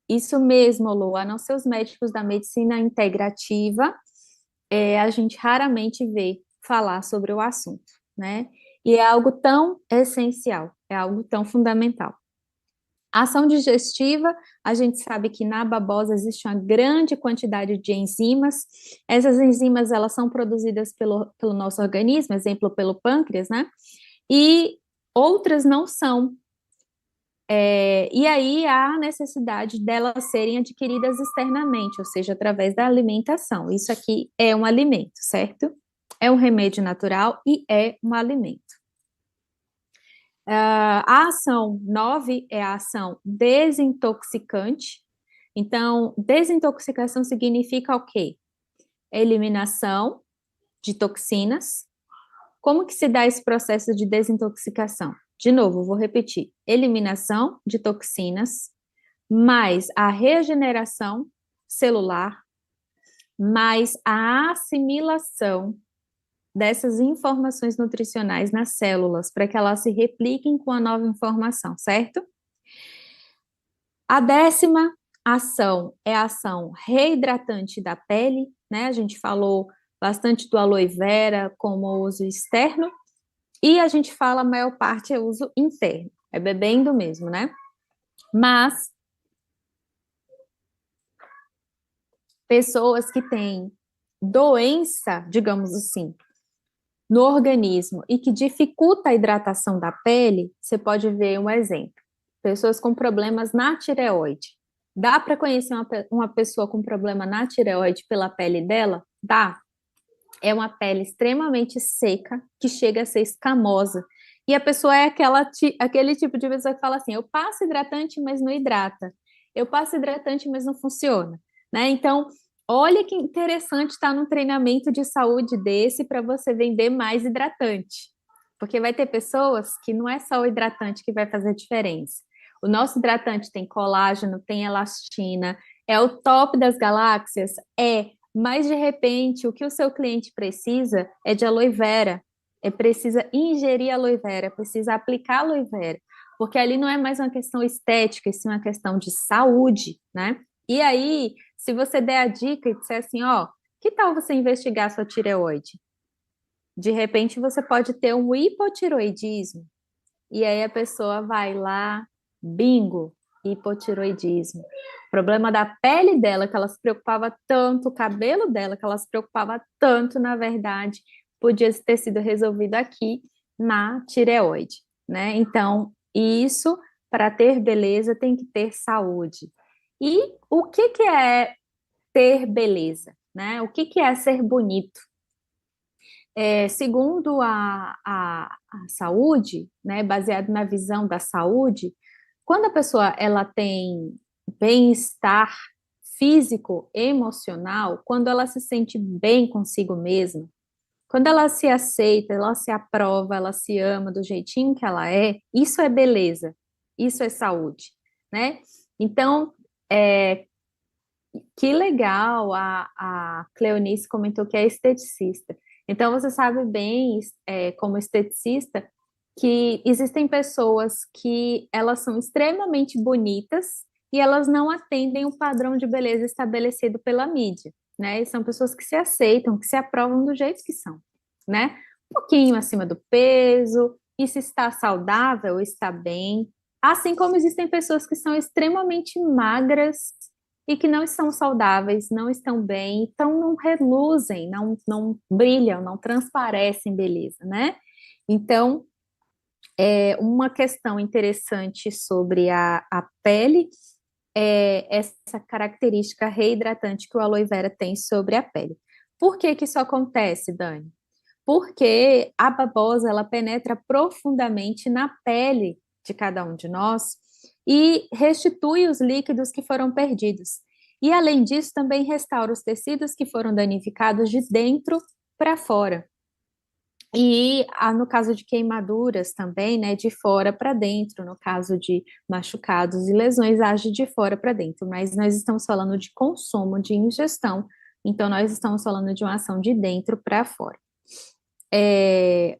isso mesmo, Lu, a não ser os médicos da medicina integrativa, a gente raramente vê falar sobre o assunto, né? E é algo tão essencial, é algo tão fundamental. A ação digestiva, a gente sabe que na babosa existe uma grande quantidade de enzimas. Essas enzimas, elas são produzidas pelo nosso organismo, exemplo, pelo pâncreas, né? E outras não são. E aí há a necessidade delas serem adquiridas externamente, ou seja, através da alimentação. Isso aqui é um alimento, certo? É um remédio natural e é um alimento. A ação 9 é a ação desintoxicante. Então, desintoxicação significa o quê? Eliminação de toxinas. Como que se dá esse processo de desintoxicação? De novo, vou repetir: eliminação de toxinas, mais a regeneração celular, mais a assimilação dessas informações nutricionais nas células, para que elas se repliquem com a nova informação, certo? A 10ª ação é a ação reidratante da pele, né? A gente falou bastante do aloe vera como uso externo, e a gente fala a maior parte é uso interno, é bebendo mesmo, né? Mas pessoas que têm doença, digamos assim, no organismo e que dificulta a hidratação da pele, você pode ver um exemplo. Pessoas com problemas na tireoide. Dá para conhecer uma pessoa com problema na tireoide pela pele dela? Dá. É uma pele extremamente seca, que chega a ser escamosa. E a pessoa é aquele tipo de pessoa que fala assim: eu passo hidratante, mas não hidrata. Eu passo hidratante, mas não funciona. Né? Então, olha que interessante estar num treinamento de saúde desse para você vender mais hidratante. Porque vai ter pessoas que não é só o hidratante que vai fazer diferença. O nosso hidratante tem colágeno, tem elastina, é o top das galáxias? Mas de repente o que o seu cliente precisa é de aloe vera, precisa ingerir aloe vera, precisa aplicar aloe vera. porque ali não é mais uma questão estética, e sim uma questão de saúde, né? E aí, se você der a dica e disser assim, ó, que tal você investigar sua tireoide? De repente você pode ter um hipotiroidismo, e aí a pessoa vai lá, bingo, hipotiroidismo. Problema da pele dela, que ela se preocupava tanto, o cabelo dela, que ela se preocupava tanto, na verdade, podia ter sido resolvido aqui na tireoide, né? Então, isso, para ter beleza, tem que ter saúde. E o que que é ter beleza, né? O que que é ser bonito? Segundo a saúde, né, baseado na visão da saúde, quando a pessoa ela tem bem-estar físico, emocional, quando ela se sente bem consigo mesma, quando ela se aceita, ela se aprova, ela se ama do jeitinho que ela isso é beleza, isso é saúde, né? Então, é, que legal, a Cleonice comentou que é esteticista. Então, você sabe bem, como esteticista, que existem pessoas que elas são extremamente bonitas e elas não atendem o padrão de beleza estabelecido pela mídia, né? E são pessoas que se aceitam, que se aprovam do jeito que são, né? Um pouquinho acima do peso, e se está saudável, está bem. Assim como existem pessoas que são extremamente magras e que não estão saudáveis, não estão bem, então não reluzem, não brilham, não transparecem beleza, né? Então, uma questão interessante sobre a pele é essa característica reidratante que o aloe vera tem sobre a pele. Por que que isso acontece, Dani? Porque a babosa, ela penetra profundamente na pele de cada um de nós e restitui os líquidos que foram perdidos. E, além disso, também restaura os tecidos que foram danificados de dentro para fora. E no caso de queimaduras também, né, de fora para dentro, no caso de machucados e lesões, age de fora para dentro, mas nós estamos falando de consumo, de ingestão, então nós estamos falando de uma ação de dentro para fora.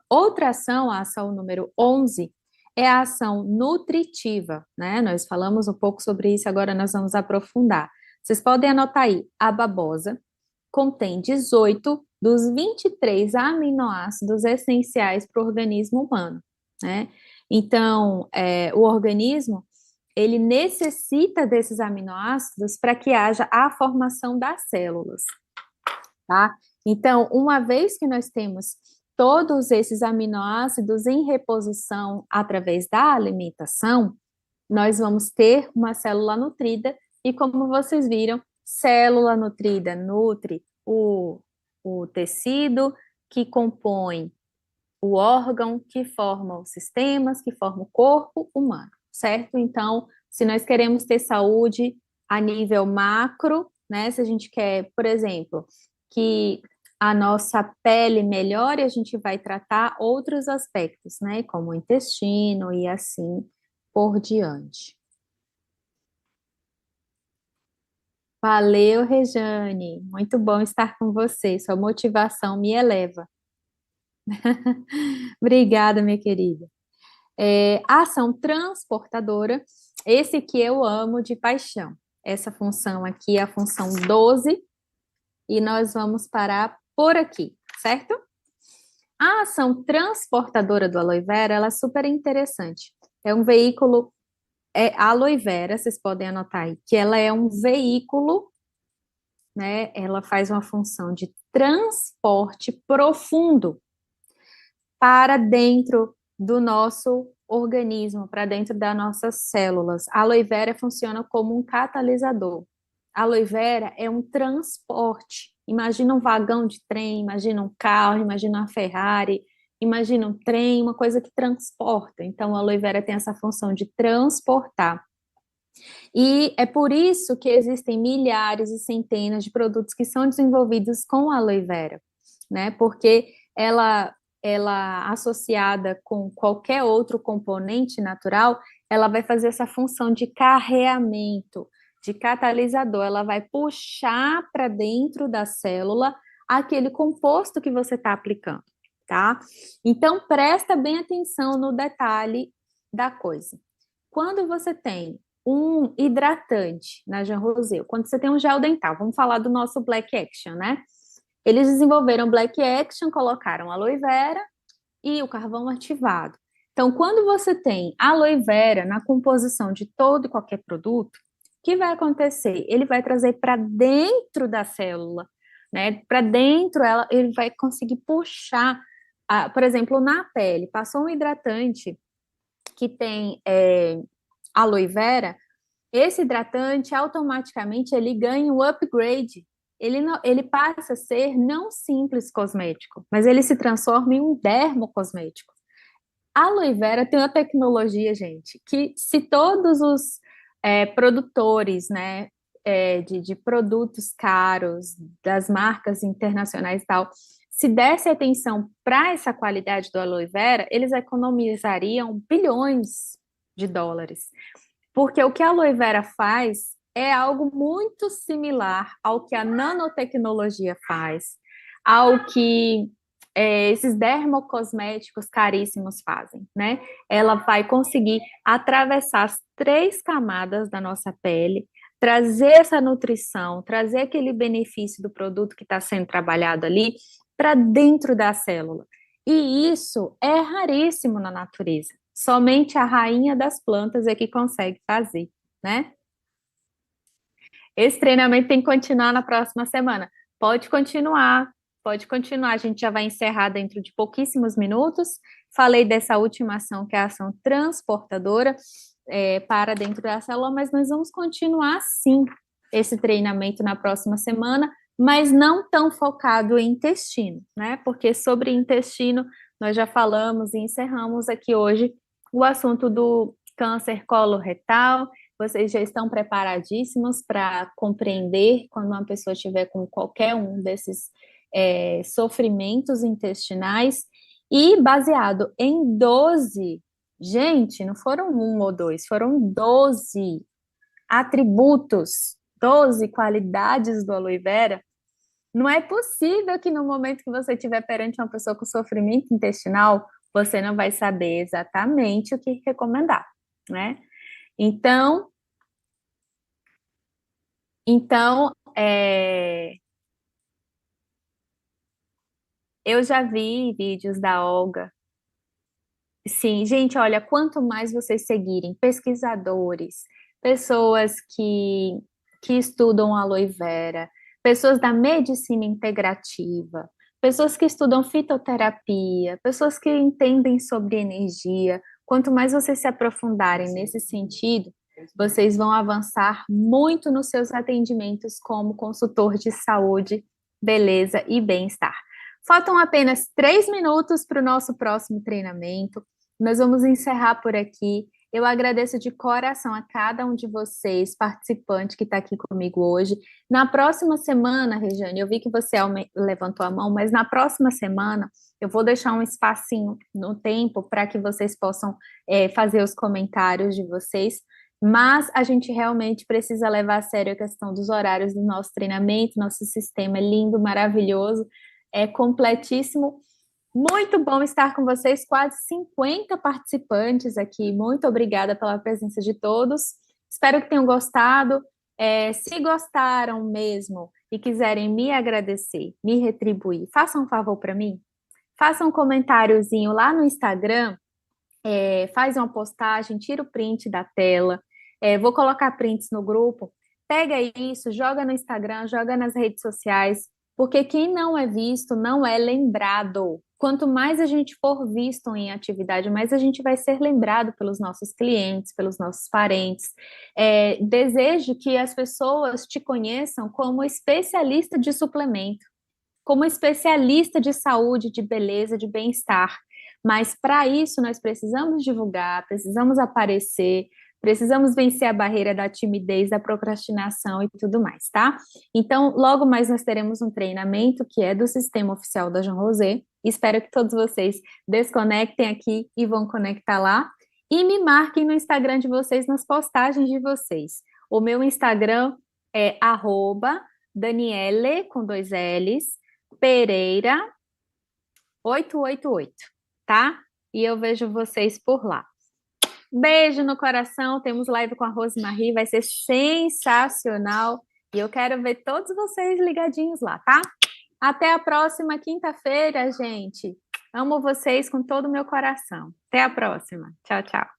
Outra ação, a ação número 11, é a ação nutritiva, né? Nós falamos um pouco sobre isso, agora nós vamos aprofundar. Vocês podem anotar aí, a babosa contém 18 dos 23 aminoácidos essenciais para o organismo humano, né? Então, o organismo, ele necessita desses aminoácidos para que haja a formação das células, tá? Então, uma vez que nós temos todos esses aminoácidos em reposição através da alimentação, nós vamos ter uma célula nutrida, e como vocês viram, célula nutrida nutre o tecido que compõe o órgão que forma os sistemas, que forma o corpo humano, certo? Então, se nós queremos ter saúde a nível macro, né? Se a gente quer, por exemplo, que a nossa pele melhore, a gente vai tratar outros aspectos, né? Como o intestino e assim por diante. Valeu, Rejane. Muito bom estar com você. Sua motivação me eleva. Obrigada, minha querida. A ação transportadora, esse que eu amo de paixão. Essa função aqui é a função 12, e nós vamos parar por aqui, certo? A ação transportadora do aloe vera, ela é super interessante. É um veículo, a aloe vera, vocês podem anotar aí, que ela é um veículo, né? Ela faz uma função de transporte profundo para dentro do nosso organismo, para dentro das nossas células. A aloe vera funciona como um catalisador. A aloe vera é um transporte. Imagina um vagão de trem, imagina um carro, imagina uma Ferrari, imagina um trem, uma coisa que transporta. Então, a aloe vera tem essa função de transportar. E é por isso que existem milhares e centenas de produtos que são desenvolvidos com aloe vera, né? Porque ela associada com qualquer outro componente natural, ela vai fazer essa função de carreamento, de catalisador, ela vai puxar para dentro da célula aquele composto que você está aplicando, tá? Então, presta bem atenção no detalhe da coisa. quando você tem um hidratante na Jean Rosé, quando você tem um gel dental, vamos falar do nosso Black Action, né? Eles desenvolveram Black Action, colocaram aloe vera e o carvão ativado. Então, quando você tem aloe vera na composição de todo e qualquer produto, o que vai acontecer? Ele vai trazer para dentro da célula, né? Para dentro, ele vai conseguir puxar, por exemplo, na pele, passou um hidratante que tem aloe vera, esse hidratante automaticamente ele ganha um upgrade. Ele passa a ser não simples cosmético, mas ele se transforma em um dermocosmético. A aloe vera tem uma tecnologia, gente, que se todos os produtores, né, de produtos caros, das marcas internacionais e tal, se desse atenção para essa qualidade do aloe vera, eles economizariam bilhões de dólares. Porque o que a aloe vera faz é algo muito similar ao que a nanotecnologia faz, ao que esses dermocosméticos caríssimos fazem, né? Ela vai conseguir atravessar as 3 camadas da nossa pele, trazer essa nutrição, trazer aquele benefício do produto que está sendo trabalhado ali para dentro da célula. E isso é raríssimo na natureza. Somente a rainha das plantas é que consegue fazer, né? Esse treinamento tem que continuar na próxima semana. Pode continuar, pode continuar. A gente já vai encerrar dentro de pouquíssimos minutos. Falei dessa última ação, que é a ação transportadora para dentro da célula, mas nós vamos continuar sim esse treinamento na próxima semana, mas não tão focado em intestino, né? Porque sobre intestino nós já falamos e encerramos aqui hoje o assunto do câncer coloretal. Vocês já estão preparadíssimos para compreender quando uma pessoa estiver com qualquer um desses sofrimentos intestinais, e baseado em 12, gente, não foram 1 ou 2, foram 12 atributos, 12 qualidades do aloe vera. Não é possível que no momento que você estiver perante uma pessoa com sofrimento intestinal, você não vai saber exatamente o que recomendar, né? Então, eu já vi vídeos da Olga. Sim, gente, olha, quanto mais vocês seguirem pesquisadores, pessoas que estudam aloe vera, pessoas da medicina integrativa, pessoas que estudam fitoterapia, pessoas que entendem sobre energia, quanto mais vocês se aprofundarem nesse sentido, vocês vão avançar muito nos seus atendimentos como consultor de saúde, beleza e bem-estar. Faltam apenas 3 minutos para o nosso próximo treinamento. Nós vamos encerrar por aqui. Eu agradeço de coração a cada um de vocês, participante que está aqui comigo hoje. Na próxima semana, Regiane, eu vi que você levantou a mão, mas na próxima semana eu vou deixar um espacinho no tempo para que vocês possam fazer os comentários de vocês. Mas a gente realmente precisa levar a sério a questão dos horários do nosso treinamento. Nosso sistema é lindo, maravilhoso, é completíssimo. Muito bom estar com vocês, quase 50 participantes aqui. Muito obrigada pela presença de todos. Espero que tenham gostado. Se gostaram mesmo e quiserem me agradecer, me retribuir, façam um favor para mim. Façam um comentáriozinho lá no Instagram, faz uma postagem, tira o print da tela. Vou colocar prints no grupo. Pega isso, joga no Instagram, joga nas redes sociais, porque quem não é visto não é lembrado. Quanto mais a gente for visto em atividade, mais a gente vai ser lembrado pelos nossos clientes, pelos nossos parentes. Desejo que as pessoas te conheçam como especialista de suplemento, como especialista de saúde, de beleza, de bem-estar. Mas para isso nós precisamos divulgar, precisamos aparecer, precisamos vencer a barreira da timidez, da procrastinação e tudo mais, tá? Então, logo mais nós teremos um treinamento que é do sistema oficial da Jean Rosé. Espero que todos vocês desconectem aqui e vão conectar lá. E me marquem no Instagram de vocês, nas postagens de vocês. O meu Instagram é @Daniele, com 2 L's, Pereira 888, tá? E eu vejo vocês por lá. Beijo no coração. Temos live com a Rosemarie, vai ser sensacional. E eu quero ver todos vocês ligadinhos lá, tá? Até a próxima quinta-feira, gente. Amo vocês com todo o meu coração. Até a próxima. Tchau, tchau.